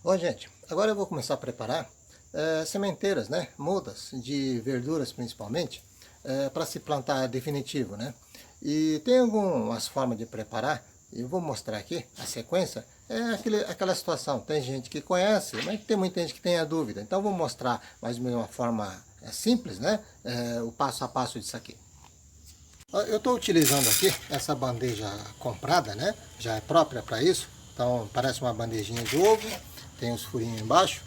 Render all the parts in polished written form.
Bom, gente, agora eu vou começar a preparar sementeiras, né, mudas de verduras principalmente, para se plantar definitivo, né? E tem algumas formas de preparar, e eu vou mostrar aqui a sequência. Aquela situação, tem gente que conhece, mas tem muita gente que tem a dúvida. Então eu vou mostrar mais ou menos uma forma simples, né, o passo a passo disso aqui. Eu estou utilizando aqui essa bandeja comprada, né? Já é própria para isso. Então parece uma bandejinha de ovo, tem os furinhos embaixo.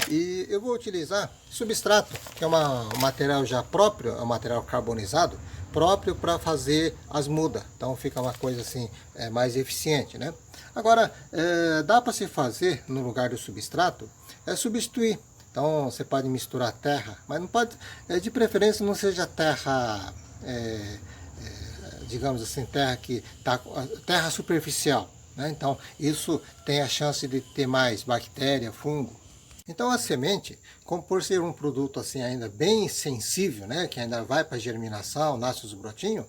E eu vou utilizar substrato, que é um material já próprio, é um material carbonizado, próprio para fazer as mudas. Então fica uma coisa assim mais eficiente, né? Agora, dá para se fazer no lugar do substrato, substituir. Então você pode misturar terra, mas não pode, de preferência não seja terra digamos assim, terra superficial, né? Então isso tem a chance de ter mais bactéria, fungo. Então a semente, como por ser um produto assim ainda bem sensível, né, que ainda vai para germinação, nasce os brotinhos,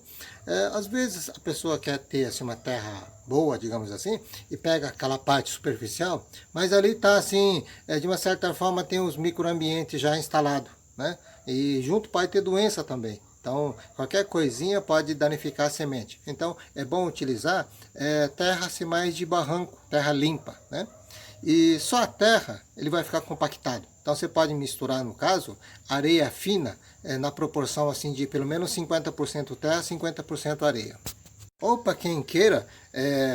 às vezes a pessoa quer ter assim, uma terra boa, digamos assim, e pega aquela parte superficial, mas ali está assim, de uma certa forma tem os microambientes já instalados, né? E junto pode ter doença também. Então, qualquer coisinha pode danificar a semente. Então, é bom utilizar terra assim, mais de barranco, terra limpa, né? E só a terra ele vai ficar compactado. Então, você pode misturar, no caso, areia fina na proporção assim de pelo menos 50% terra, 50% areia. Ou para quem queira,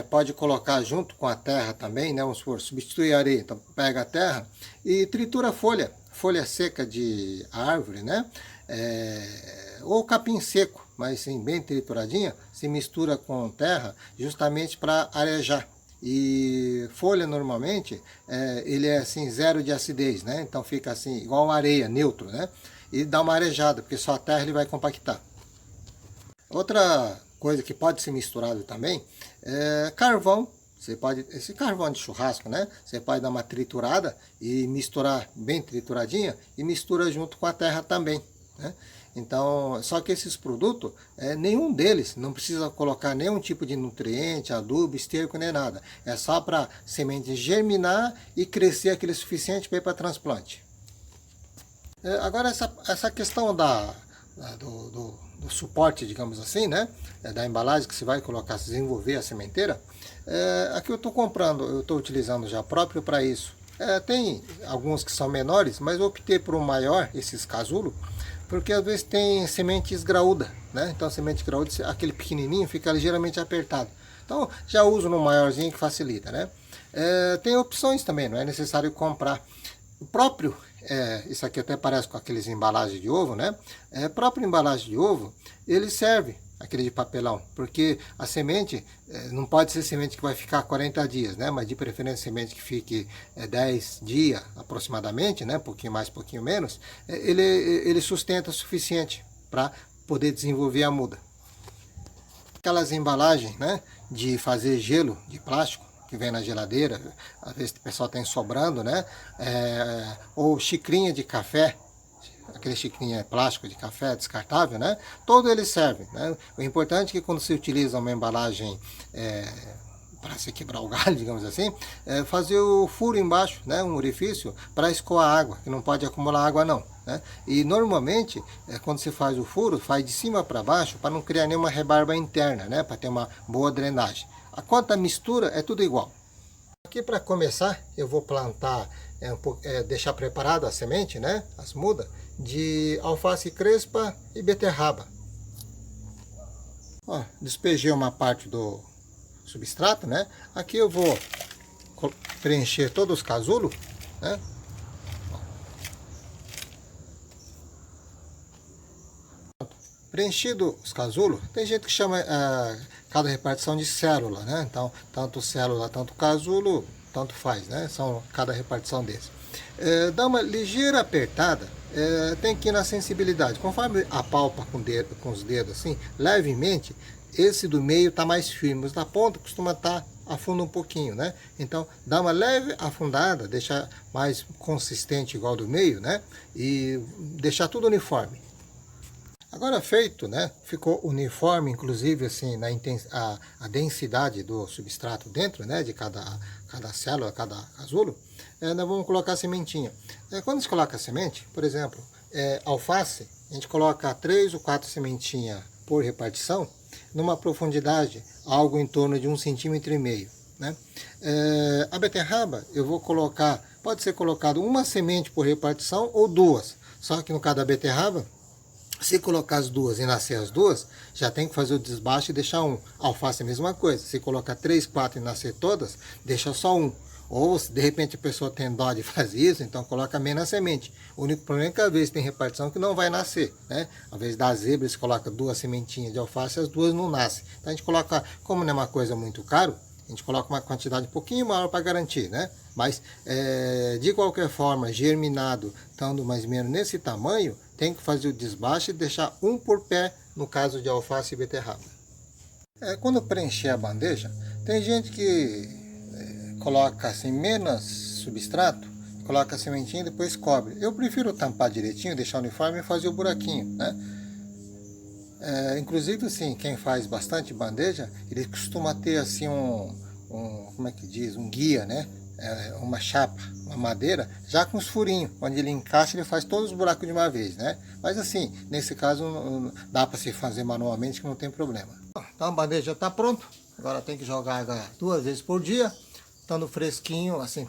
pode colocar junto com a terra também, né? Vamos supor, substituir a areia. Então, pega a terra e tritura a folha seca de árvore, né? Ou capim seco, mas sim, bem trituradinha, se mistura com terra justamente para arejar. E folha normalmente, ele é assim, zero de acidez, né? Então fica assim, igual areia, neutro, né? E dá uma arejada, porque só a terra ele vai compactar. Outra coisa que pode ser misturado também é carvão. Você pode, esse carvão de churrasco, né? Você pode dar uma triturada e misturar bem trituradinha e mistura junto com a terra também, né? Então, só que esses produtos, nenhum deles não precisa colocar nenhum tipo de nutriente, adubo, esterco, nem nada. É só para semente germinar e crescer aquele suficiente para ir para transplante. Agora, essa questão do suporte, digamos assim, né? Da embalagem que você vai colocar, desenvolver a sementeira. Aqui eu estou comprando, eu estou utilizando já próprio para isso. Tem alguns que são menores, mas eu optei por um maior, esses casulo, porque às vezes tem sementes graúda, né? Então semente graúda, aquele pequenininho fica ligeiramente apertado. Então já uso no maiorzinho que facilita, né? Tem opções também, não é necessário comprar. O próprio, isso aqui até parece com aqueles embalagens de ovo, né? Próprio embalagem de ovo, ele serve, aquele de papelão, porque a semente não pode ser semente que vai ficar 40 dias, né? Mas de preferência semente que fique 10 dias aproximadamente, né? Pouquinho mais, pouquinho menos, ele sustenta o suficiente para poder desenvolver a muda. Aquelas embalagens, né, de fazer gelo de plástico, que vem na geladeira, às vezes o pessoal tem sobrando, né? Ou xicrinha de café, aquele xicrinha plástico de café descartável, né? Todos eles servem, né? O importante é que quando se utiliza uma embalagem para se quebrar o galho, digamos assim, fazer o furo embaixo, né? Um orifício para escoar água, que não pode acumular água não, né? E normalmente, quando se faz o furo, faz de cima para baixo para não criar nenhuma rebarba interna, né? Para ter uma boa drenagem. Quanto à mistura, é tudo igual. Aqui para começar, eu vou plantar, deixar preparado a semente, né, as mudas, de alface crespa e beterraba. Ó, despejei uma parte do substrato, né? Aqui eu vou preencher todos os casulos, né? Preenchido os casulos, tem gente que chama cada repartição de célula, né? Então, tanto célula, tanto casulo, tanto faz, né? São cada repartição desse. Dá uma ligeira apertada, tem que ir na sensibilidade. Conforme apalpa com os dedos assim, levemente, esse do meio está mais firme, os da ponta costuma estar afunda um pouquinho, né? Então, dá uma leve afundada, deixar mais consistente igual do meio, né? E deixar tudo uniforme. Agora feito, né, ficou uniforme, inclusive assim, a densidade do substrato dentro, né, de cada célula, cada casulo, nós vamos colocar a sementinha. Quando se coloca a semente, por exemplo, alface, a gente coloca 3 ou 4 sementinhas por repartição, numa profundidade algo em torno de 1,5 cm. Né? A beterraba eu vou colocar, pode ser colocado uma semente por repartição ou duas, só que no caso da beterraba, se colocar as duas e nascer as duas, já tem que fazer o desbaste e deixar um. Alface é a mesma coisa, se colocar 3, 4 e nascer todas, deixa só um. Ou se de repente a pessoa tem dó de fazer isso, então coloca menos semente. O único problema é que às vezes tem repartição que não vai nascer, né? Às vezes da zebra, se coloca 2 sementinhas de alface, as duas não nascem. Então a gente coloca, como não é uma coisa muito caro, a gente coloca uma quantidade um pouquinho maior para garantir, né? Mas, de qualquer forma, germinado, estando mais ou menos nesse tamanho, tem que fazer o desbaste e deixar um por pé, no caso de alface e beterraba. Quando preencher a bandeja, tem gente que coloca assim menos substrato, coloca a sementinha e depois cobre. Eu prefiro tampar direitinho, deixar uniforme e fazer o buraquinho, né? Inclusive, assim, quem faz bastante bandeja, ele costuma ter assim como é que diz, um guia, né? Uma chapa, uma madeira, já com os furinhos, onde ele encaixa, ele faz todos os buracos de uma vez, né? Mas assim, nesse caso, dá para se fazer manualmente, que não tem problema. Então a bandeja já está pronta, agora tem que jogar água 2 vezes por dia, estando fresquinho, assim,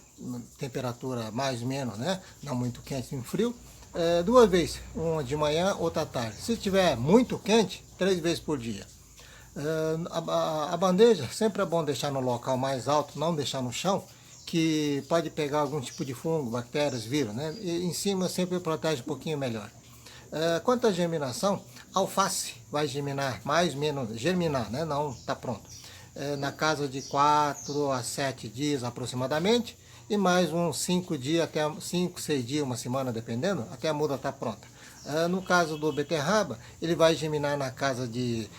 temperatura mais ou menos, né? Não muito quente nem frio. 2 vezes, uma de manhã, outra à tarde. Se estiver muito quente, 3 vezes por dia. A bandeja sempre é bom deixar no local mais alto, não deixar no chão, que pode pegar algum tipo de fungo, bactérias, vírus, né? E em cima sempre protege um pouquinho melhor. Quanto à germinação, alface vai germinar, mais ou menos, germinar, né? Não está pronto. Na casa de 4 a 7 dias aproximadamente, e mais uns 5 dias, até 5, 6 dias, uma semana, dependendo, até a muda estar pronta. No caso do beterraba, ele vai germinar na casa de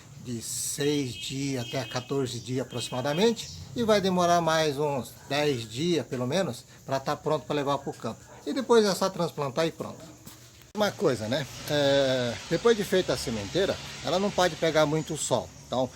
6 dias até 14 dias aproximadamente, e vai demorar mais uns 10 dias, pelo menos, para estar pronto para levar para o campo. E depois é só transplantar e pronto. Uma coisa, né? Depois de feita a sementeira, ela não pode pegar muito sol. Então,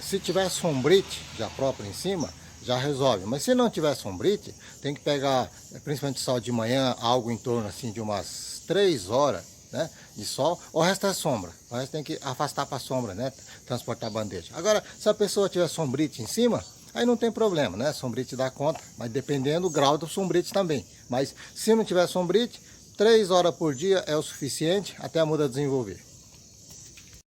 se tiver sombrite já próprio em cima, já resolve. Mas se não tiver sombrite, tem que pegar, principalmente sol de manhã, algo em torno assim de umas 3 horas, né, de sol. O resto é sombra. O resto tem que afastar para a sombra, né? Transportar a bandeja. Agora, se a pessoa tiver sombrite em cima, aí não tem problema, né? Sombrite dá conta, mas dependendo do grau do sombrite também. Mas se não tiver sombrite, 3 horas por dia é o suficiente até a muda desenvolver.